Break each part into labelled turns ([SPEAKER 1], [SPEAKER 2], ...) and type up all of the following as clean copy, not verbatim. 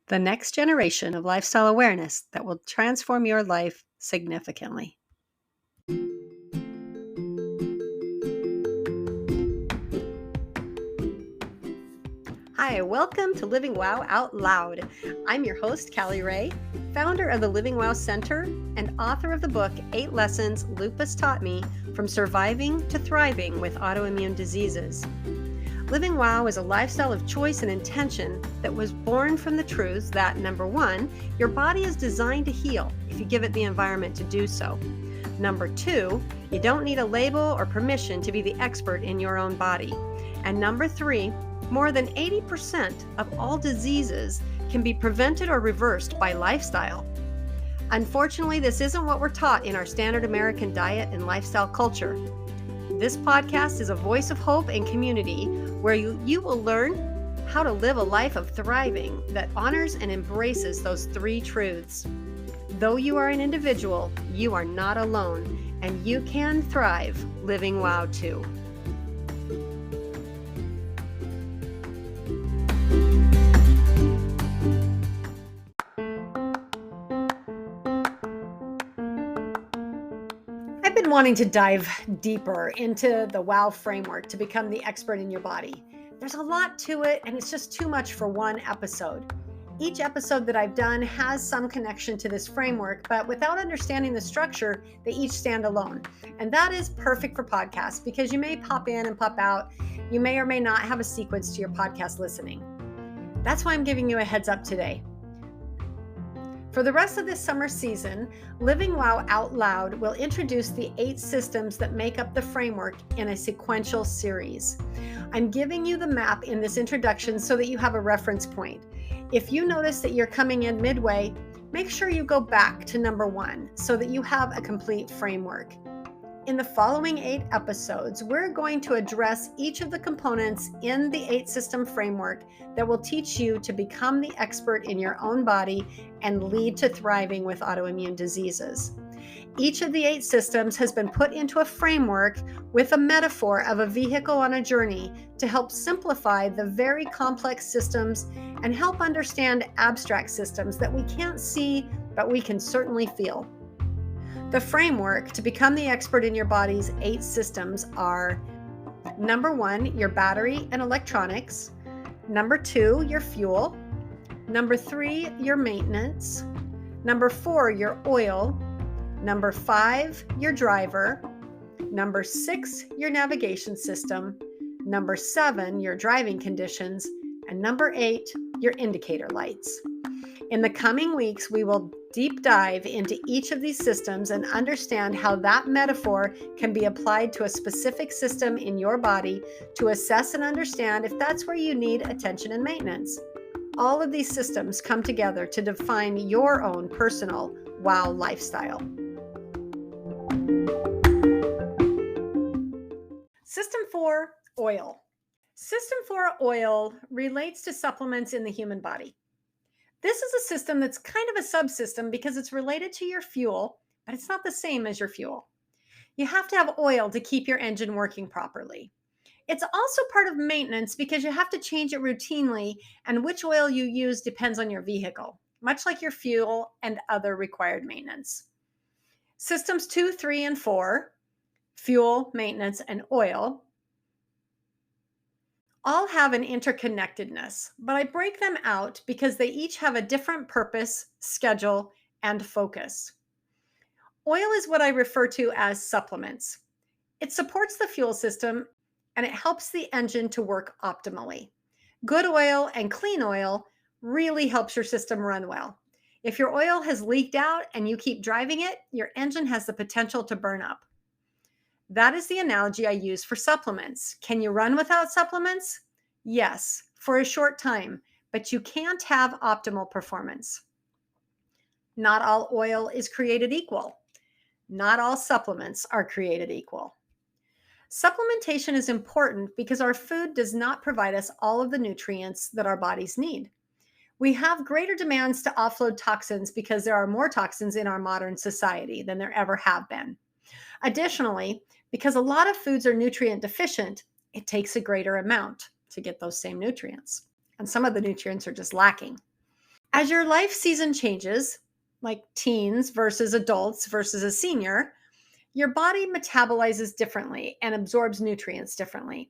[SPEAKER 1] the next generation of lifestyle awareness that will transform your life significantly. Hi, welcome to Living Wow Out Loud. I'm your host, Callie Ray, founder of the Living Wow Center and author of the book, 8 Lessons Lupus Taught Me from Surviving to Thriving with Autoimmune Diseases. Living Wow is a lifestyle of choice and intention that was born from the truth that, number one, your body is designed to heal if you give it the environment to do so. Number two, you don't need a label or permission to be the expert in your own body. And number three, more than 80% of all diseases can be prevented or reversed by lifestyle. Unfortunately, this isn't what we're taught in our standard American diet and lifestyle culture. This podcast is a voice of hope and community where you will learn how to live a life of thriving that honors and embraces those three truths. Though you are an individual, you are not alone, and you can thrive living wow too. I've been wanting to dive deeper into the WOW framework to become the expert in your body. There's a lot to it, and it's just too much for one episode. Each episode that I've done has some connection to this framework, but without understanding the structure, they each stand alone. And that is perfect for podcasts because you may pop in and pop out. You may or may not have a sequence to your podcast listening. That's why I'm giving you a heads up today. For the rest of this summer season, Living Wow Out Loud will introduce the 8 systems that make up the framework in a sequential series. I'm giving you the map in this introduction so that you have a reference point. If you notice that you're coming in midway, make sure you go back to number 1 so that you have a complete framework. In the following 8 episodes, we're going to address each of the components in the 8 system framework that will teach you to become the expert in your own body and lead to thriving with autoimmune diseases. Each of the 8 systems has been put into a framework with a metaphor of a vehicle on a journey to help simplify the very complex systems and help understand abstract systems that we can't see, but we can certainly feel. The framework to become the expert in your body's 8 systems are: number 1, your battery and electronics; number 2, your fuel; number 3, your maintenance; number 4, your oil; number 5, your driver; number 6, your navigation system; number 7, your driving conditions; and number 8, your indicator lights. In the coming weeks, we will deep dive into each of these systems and understand how that metaphor can be applied to a specific system in your body to assess and understand if that's where you need attention and maintenance. All of these systems come together to define your own personal WOW lifestyle. System 4, oil. System 4, oil, relates to supplements in the human body. This is a system that's kind of a subsystem because it's related to your fuel, but it's not the same as your fuel. You have to have oil to keep your engine working properly. It's also part of maintenance because you have to change it routinely, and which oil you use depends on your vehicle, much like your fuel and other required maintenance. Systems 2, 3, and 4, fuel, maintenance, and oil, all have an interconnectedness, but I break them out because they each have a different purpose, schedule, and focus. Oil is what I refer to as supplements. It supports the fuel system and it helps the engine to work optimally. Good oil and clean oil really helps your system run well. If your oil has leaked out and you keep driving it, your engine has the potential to burn up. That is the analogy I use for supplements. Can you run without supplements? Yes, for a short time, but you can't have optimal performance. Not all oil is created equal. Not all supplements are created equal. Supplementation is important because our food does not provide us all of the nutrients that our bodies need. We have greater demands to offload toxins because there are more toxins in our modern society than there ever have been. Additionally, because a lot of foods are nutrient deficient, it takes a greater amount to get those same nutrients. And some of the nutrients are just lacking. As your life season changes, like teens versus adults versus a senior, your body metabolizes differently and absorbs nutrients differently.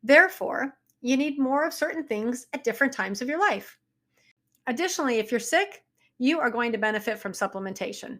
[SPEAKER 1] Therefore, you need more of certain things at different times of your life. Additionally, if you're sick, you are going to benefit from supplementation.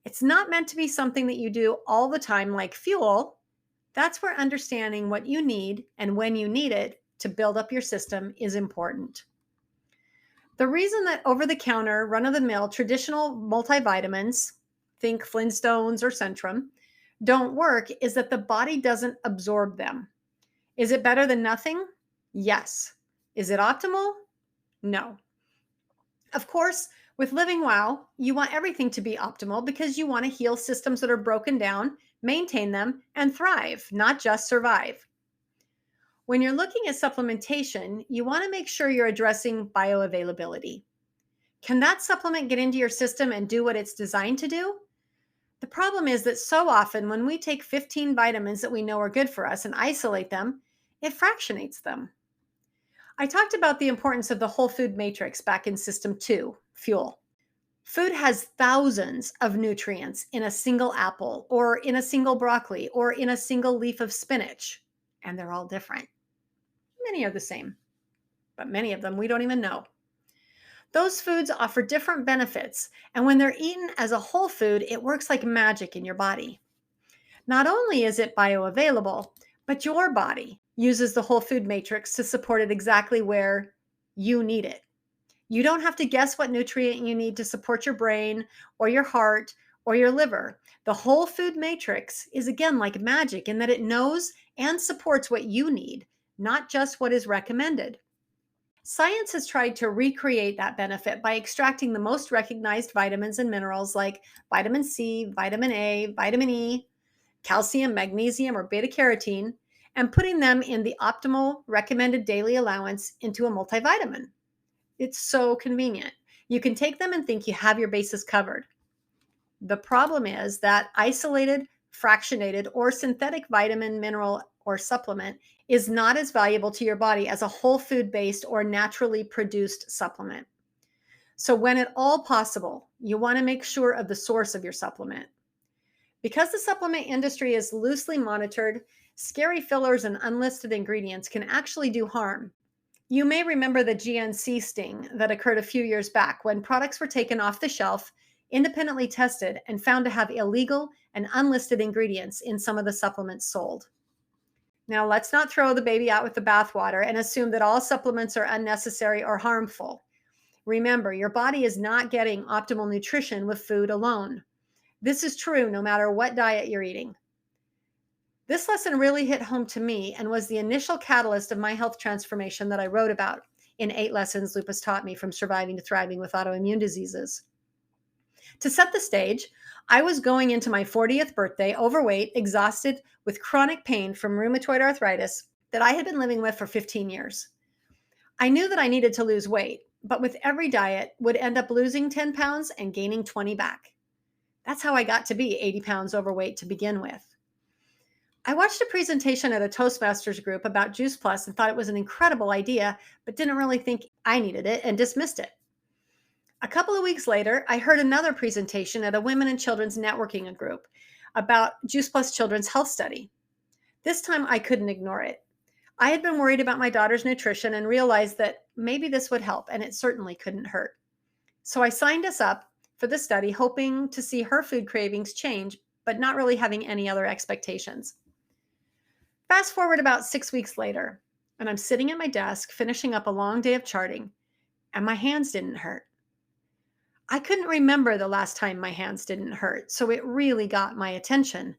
[SPEAKER 1] It's not meant to be something that you do all the time like fuel. That's where understanding what you need and when you need it to build up your system is important. The reason that over the counter, run of the mill, traditional multivitamins, think Flintstones or Centrum, don't work is that the body doesn't absorb them. Is it better than nothing? Yes. Is it optimal? No. Of course, with living well, you want everything to be optimal because you want to heal systems that are broken down, maintain them, and thrive, not just survive. When you're looking at supplementation, you want to make sure you're addressing bioavailability. Can that supplement get into your system and do what it's designed to do? The problem is that so often when we take 15 vitamins that we know are good for us and isolate them, it fractionates them. I talked about the importance of the whole food matrix back in System 2, fuel. Food has thousands of nutrients in a single apple, or in a single broccoli, or in a single leaf of spinach, and they're all different. Many are the same, but many of them we don't even know. Those foods offer different benefits, and when they're eaten as a whole food, it works like magic in your body. Not only is it bioavailable, but your body uses the whole food matrix to support it exactly where you need it. You don't have to guess what nutrient you need to support your brain or your heart or your liver. The whole food matrix is again like magic in that it knows and supports what you need, not just what is recommended. Science has tried to recreate that benefit by extracting the most recognized vitamins and minerals like vitamin C, vitamin A, vitamin E, calcium, magnesium, or beta carotene, and putting them in the optimal recommended daily allowance into a multivitamin. It's so convenient. You can take them and think you have your bases covered. The problem is that isolated, fractionated, or synthetic vitamin, mineral, or supplement is not as valuable to your body as a whole food based or naturally produced supplement. So, when at all possible, you want to make sure of the source of your supplement. Because the supplement industry is loosely monitored, scary fillers and unlisted ingredients can actually do harm. You may remember the GNC sting that occurred a few years back when products were taken off the shelf, independently tested, and found to have illegal and unlisted ingredients in some of the supplements sold. Now, let's not throw the baby out with the bathwater and assume that all supplements are unnecessary or harmful. Remember, your body is not getting optimal nutrition with food alone. This is true no matter what diet you're eating. This lesson really hit home to me and was the initial catalyst of my health transformation that I wrote about in 8 Lessons Lupus Taught Me from Surviving to Thriving with Autoimmune Diseases. To set the stage, I was going into my 40th birthday, overweight, exhausted, with chronic pain from rheumatoid arthritis that I had been living with for 15 years. I knew that I needed to lose weight, but with every diet would end up losing 10 pounds and gaining 20 back. That's how I got to be 80 pounds overweight to begin with. I watched a presentation at a Toastmasters group about Juice Plus and thought it was an incredible idea, but didn't really think I needed it and dismissed it. A couple of weeks later, I heard another presentation at a Women and Children's Networking group about Juice Plus Children's Health Study. This time I couldn't ignore it. I had been worried about my daughter's nutrition and realized that maybe this would help, and it certainly couldn't hurt. So I signed us up for the study, hoping to see her food cravings change, but not really having any other expectations. Fast forward about 6 weeks later, and I'm sitting at my desk finishing up a long day of charting, and my hands didn't hurt. I couldn't remember the last time my hands didn't hurt, so it really got my attention.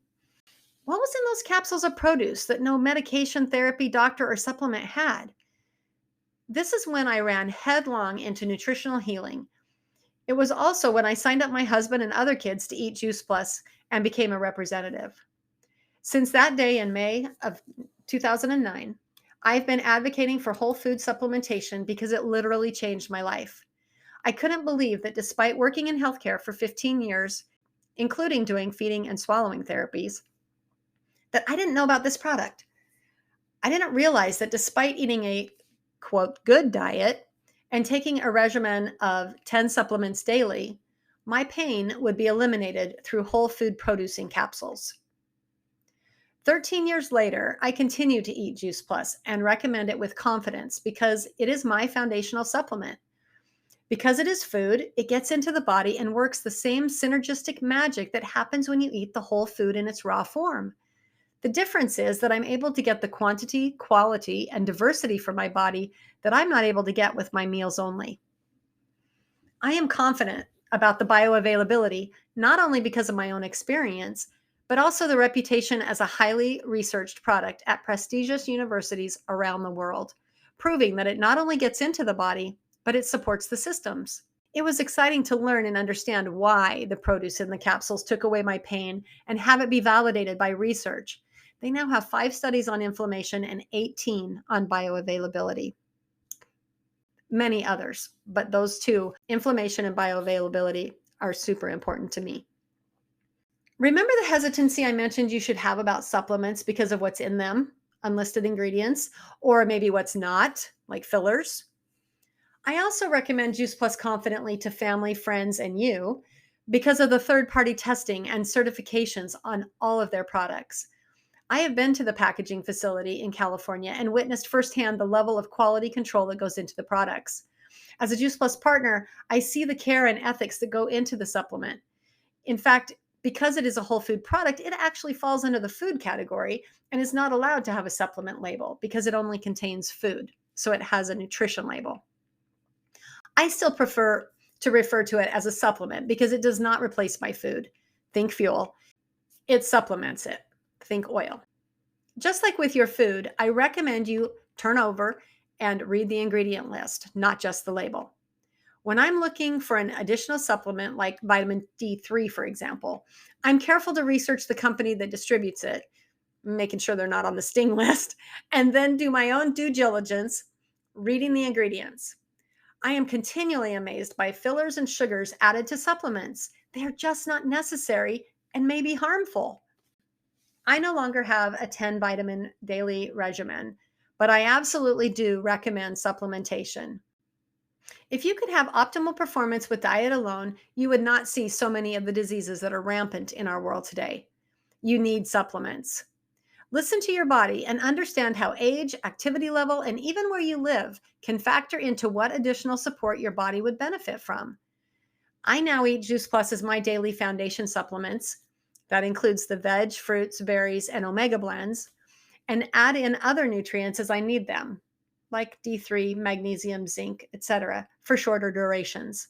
[SPEAKER 1] What was in those capsules of produce that no medication, therapy, doctor, or supplement had? This is when I ran headlong into nutritional healing. It was also when I signed up my husband and other kids to eat Juice Plus and became a representative. Since that day in May of 2009, I've been advocating for whole food supplementation because it literally changed my life. I couldn't believe that despite working in healthcare for 15 years, including doing feeding and swallowing therapies, that I didn't know about this product. I didn't realize that despite eating a, quote, good diet and taking a regimen of 10 supplements daily, my pain would be eliminated through whole food producing capsules. 13 years later, I continue to eat Juice Plus and recommend it with confidence because it is my foundational supplement. Because it is food, it gets into the body and works the same synergistic magic that happens when you eat the whole food in its raw form. The difference is that I'm able to get the quantity, quality, and diversity from my body that I'm not able to get with my meals only. I am confident about the bioavailability, not only because of my own experience, but also the reputation as a highly researched product at prestigious universities around the world, proving that it not only gets into the body, but it supports the systems. It was exciting to learn and understand why the produce in the capsules took away my pain and have it be validated by research. They now have 5 studies on inflammation and 18 on bioavailability. Many others, but those two, inflammation and bioavailability, are super important to me. Remember the hesitancy I mentioned you should have about supplements because of what's in them, unlisted ingredients, or maybe what's not, like fillers? I also recommend Juice Plus confidently to family, friends, and you because of the third-party testing and certifications on all of their products. I have been to the packaging facility in California and witnessed firsthand the level of quality control that goes into the products. As a Juice Plus partner, I see the care and ethics that go into the supplement. In fact, because it is a whole food product, it actually falls under the food category and is not allowed to have a supplement label because it only contains food. So it has a nutrition label. I still prefer to refer to it as a supplement because it does not replace my food. Think fuel. It supplements it. Think oil. Just like with your food, I recommend you turn over and read the ingredient list, not just the label. When I'm looking for an additional supplement like vitamin D3, for example, I'm careful to research the company that distributes it, making sure they're not on the sting list, and then do my own due diligence, reading the ingredients. I am continually amazed by fillers and sugars added to supplements. They are just not necessary and may be harmful. I no longer have a 10 vitamin daily regimen, but I absolutely do recommend supplementation. If you could have optimal performance with diet alone, you would not see so many of the diseases that are rampant in our world today. You need supplements. Listen to your body and understand how age, activity level, and even where you live can factor into what additional support your body would benefit from. I now eat Juice Plus as my daily foundation supplements. That includes the veg, fruits, berries, and omega blends, and add in other nutrients as I need them, like D3, magnesium, zinc, etc., for shorter durations.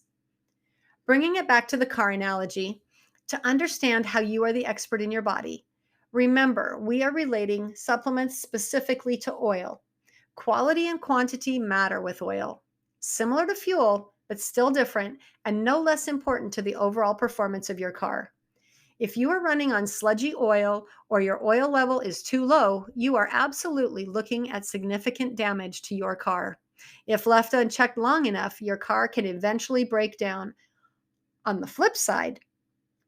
[SPEAKER 1] Bringing it back to the car analogy, to understand how you are the expert in your body, remember we are relating supplements specifically to oil. Quality and quantity matter with oil. Similar to fuel, but still different and no less important to the overall performance of your car. If you are running on sludgy oil or your oil level is too low, you are absolutely looking at significant damage to your car. If left unchecked long enough, your car can eventually break down. On the flip side,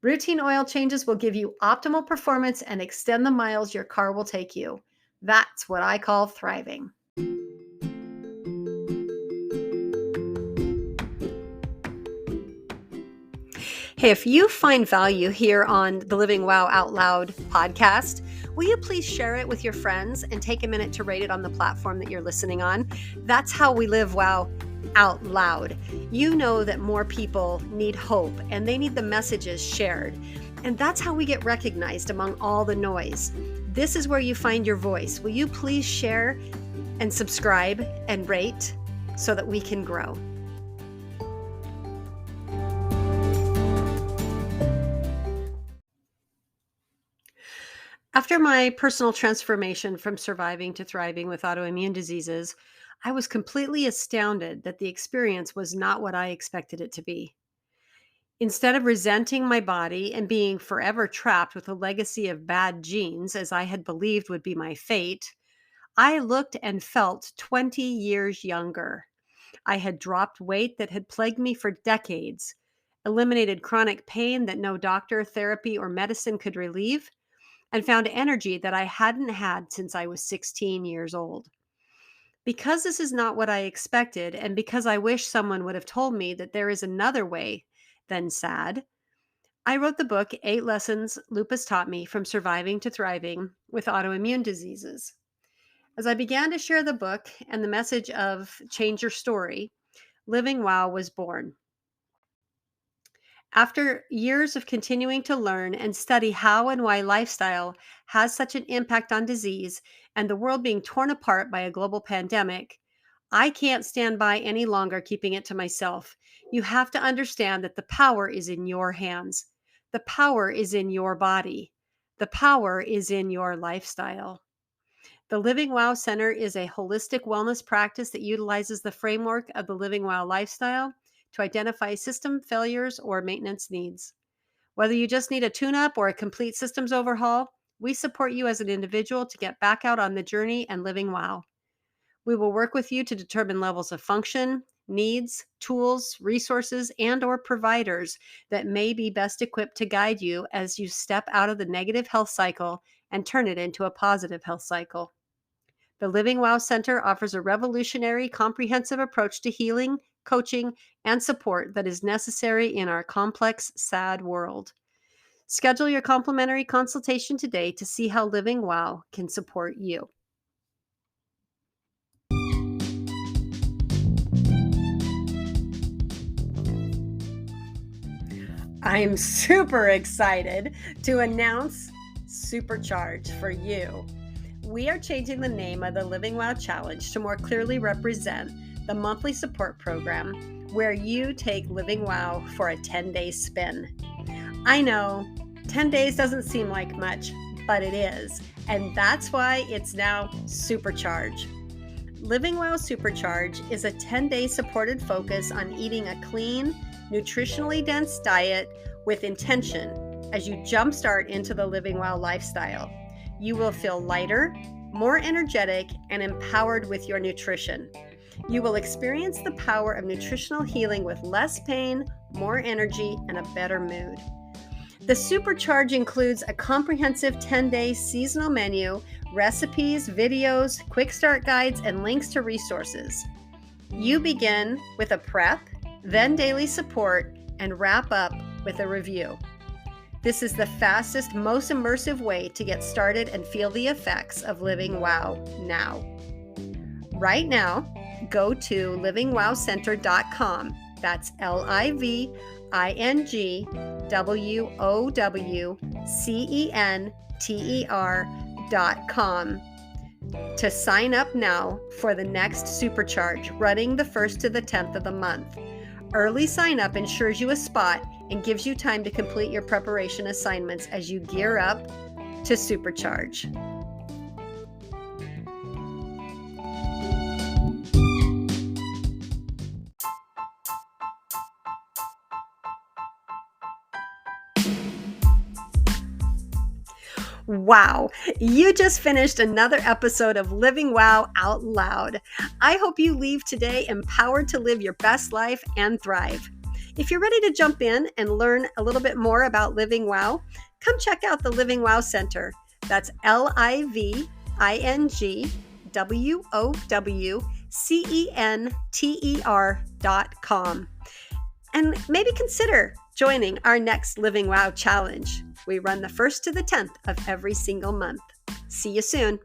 [SPEAKER 1] routine oil changes will give you optimal performance and extend the miles your car will take you. That's what I call thriving. Hey, if you find value here on the Living Wow Out Loud podcast, will you please share it with your friends and take a minute to rate it on the platform that you're listening on? That's how we live wow out loud. You know that more people need hope and they need the messages shared. And that's how we get recognized among all the noise. This is where you find your voice. Will you please share and subscribe and rate so that we can grow? After my personal transformation from surviving to thriving with autoimmune diseases, I was completely astounded that the experience was not what I expected it to be. Instead of resenting my body and being forever trapped with a legacy of bad genes, as I had believed would be my fate, I looked and felt 20 years younger. I had dropped weight that had plagued me for decades, eliminated chronic pain that no doctor, therapy, or medicine could relieve, and found energy that I hadn't had since I was 16 years old. Because this is not what I expected, and because I wish someone would have told me that there is another way than sad, I wrote the book, 8 Lessons Lupus Taught Me from Surviving to Thriving with Autoimmune Diseases. As I began to share the book and the message of change your story, Living Wow was born. After years of continuing to learn and study how and why lifestyle has such an impact on disease and the world being torn apart by a global pandemic, I can't stand by any longer keeping it to myself. You have to understand that the power is in your hands. The power is in your body. The power is in your lifestyle. The Living Wow Center is a holistic wellness practice that utilizes the framework of the Living Wow lifestyle to identify system failures or maintenance needs. Whether you just need a tune-up or a complete systems overhaul, we support you as an individual to get back out on the journey and living wow. We will work with you to determine levels of function, needs, tools, resources, and or providers that may be best equipped to guide you as you step out of the negative health cycle and turn it into a positive health cycle. The Living Wow Center offers a revolutionary, comprehensive approach to healing, coaching, and support that is necessary in our complex, sad world. Schedule your complimentary consultation today to see how Living Wow can support you. I'm super excited to announce Supercharge for you. We are changing the name of the Living Wow Challenge to more clearly represent the monthly support program where you take Living Wow for a 10-day spin. I know 10 days doesn't seem like much, but it is, and that's why it's now Supercharge. Living Wow Supercharge is a 10-day supported focus on eating a clean, nutritionally dense diet with intention as you jumpstart into the Living Wow lifestyle. You will feel lighter, more energetic, and empowered with your nutrition. You will experience the power of nutritional healing with less pain, more energy, and a better mood. The Supercharge includes a comprehensive 10-day seasonal menu, recipes, videos, quick start guides, and links to resources. You begin with a prep, then daily support, and wrap up with a review. This is the fastest, most immersive way to get started and feel the effects of Living Wow now. Right now, go to livingwowcenter.com. That's livingwowcenter.com to sign up now for the next Supercharge running the 1st to the 10th of the month. Early sign up ensures you a spot and gives you time to complete your preparation assignments as you gear up to Supercharge. Wow, you just finished another episode of Living Wow Out Loud. I hope you leave today empowered to live your best life and thrive. If you're ready to jump in and learn a little bit more about Living Wow, come check out the Living Wow Center. That's livingwowcenter.com. And maybe consider joining our next Living Wow Challenge. We run the 1st to the 10th of every single month. See you soon.